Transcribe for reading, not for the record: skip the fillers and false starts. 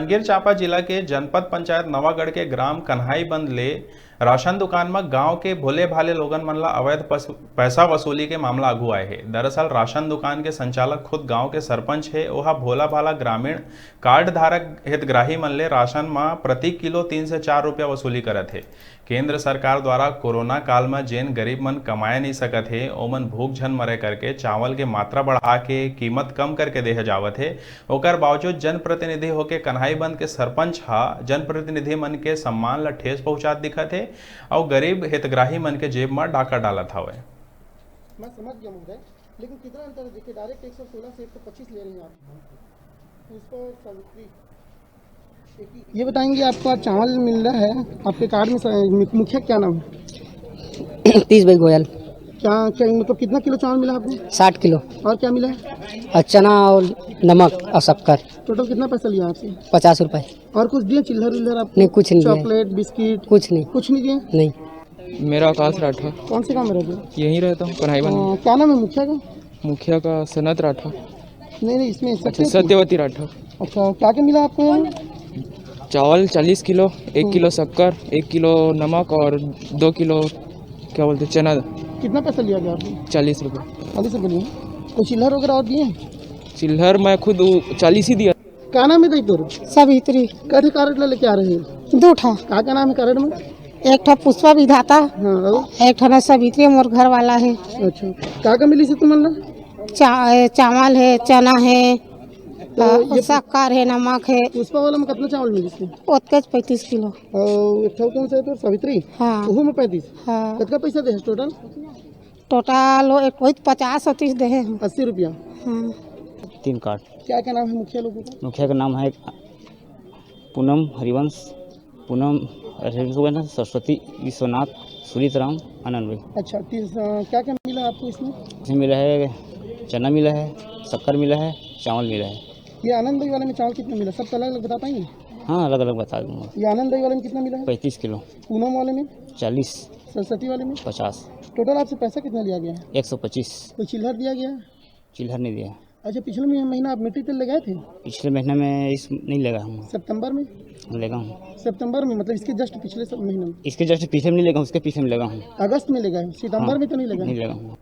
जांजगीर चांपा जिला के जनपद पंचायत नवागढ़ के ग्राम कन्हाईबंद ले राशन दुकान में गांव के भोले भाले लोगन मन ला अवैध पैसा वसूली के मामला आगू आए है। दरअसल राशन दुकान के संचालक खुद गांव के सरपंच है। ओहा भोला भाला ग्रामीण कार्ड धारक हितग्राही मन ले राशन में प्रति किलो 3 से 4 रुपया वसूली करत है। केंद्र सरकार द्वारा कोरोना काल में जेन गरीब मन कमाए नहीं सकत है ओमन भूख झन मरे करके चावल के मात्रा बढ़ा के कीमत कम करके देह जावत है। ओकर बावजूद जनप्रतिनिधि होके कन्हाईबंद के सरपंच हा जनप्रतिनिधि मन के सम्मान ला ठेस पहुंचात दिखत है और गरीब हितग्राही मन के जेब में डाका डालत हवे। मैं समझ गया मुझे, लेकिन कितना अंतर है? देखिए डायरेक्ट 116 से 125 ले रही हैं आप। उस पर सावित्री ये बताएंगे, आपको चावल मिल रहा है, आपके कार्ड में मुखिया क्या नाम है? 30 भाई गोयल। क्या क्या मतलब कितना किलो चावल मिला आपको? 60 किलो। और क्या मिला है? चना और नमक और शक्कर। टोटल कितना पैसा लिया आपसे? 50 रुपए। और कुछ दिए चिल्लर विल्लर आपको? नहीं, कुछ नहीं। चॉकलेट बिस्किट कुछ नहीं। कुछ नहीं दिए? नहीं। मेरा आकाश राठौर। कौन से काम में रहते हो? यहीं रहता हूँ कन्हाईबंद। क्या नाम है मुखिया का? मुखिया का सनत राठौर। नहीं इसमें अच्छा, सत्यवती राठौर। अच्छा, क्या क्या मिला आपको? चावल 40 किलो, 1 किलो शक्कर, 1 किलो नमक और 2 किलो क्या बोलते चना। कितना पैसा लिया गया आपने? 40 रुपये। 40 रुपये लिए। कोई चिल्लर वगैरह और दिए? चिल्हर मैं खुद 40 ही दिया। क्या नाम है दाई तोर? सावित्री। कैसे कार्ड लेके आ रहे हैं? 2 ठा। क्या नाम है कार्ड में? एक ठा पुष्पा विधाता। हाँ। एक ठा सावित्री मोर घर वाला है। अच्छा, क्या मिली से तुम्हारा? चावल है, चना है, शक्कर है, नमक है। पुष्पा वाला में कितना चावल मिली से? ओतके 35 किलो। और कौन सा है तो सावित्री? हाँ। वो में 35। हाँ। कितना पैसा दे टोटल? टोटल कोई 50 और 30 दे है। 80 रुपया। हाँ। 3 कार्ड। क्या नाम है मुखिया लोगों का? मुखिया का नाम है पूनम हरिवंश, पूनम सरस्वती, विश्वनाथ, सूर्यराम, आनंद भाई। अच्छा, क्या मिला आपको इसमें? इसमें मिला है चना मिला है, शक्कर मिला है, चावल मिला है। ये आनंद भाई वाले में चावल कितना मिला? सब अलग अलग बता पाएंगे? हाँ, अलग अलग बता दूंगा। ये आनंद भाई वाले में कितना मिला है? 35 किलो। पूनम वाले में 40। सरस्वती वाले में 50। टोटल आपसे पैसा कितना लिया गया है? 125। कोई चिल्लर दिया गया? चिल्हर नहीं दिया। अच्छा, पिछले महीना आप मिट्टी तेल लगाए थे? पिछले महीने में इस नहीं लगा हूँ। सितंबर में लगा हूँ। सितंबर में मतलब इसके जस्ट पिछले महीने में? इसके जस्ट पीछे में नहीं लगा हूँ, उसके पीछे में लगा हूँ। अगस्त में लगाए? सितंबर में तो नहीं लगा? नहीं लगा हूँ।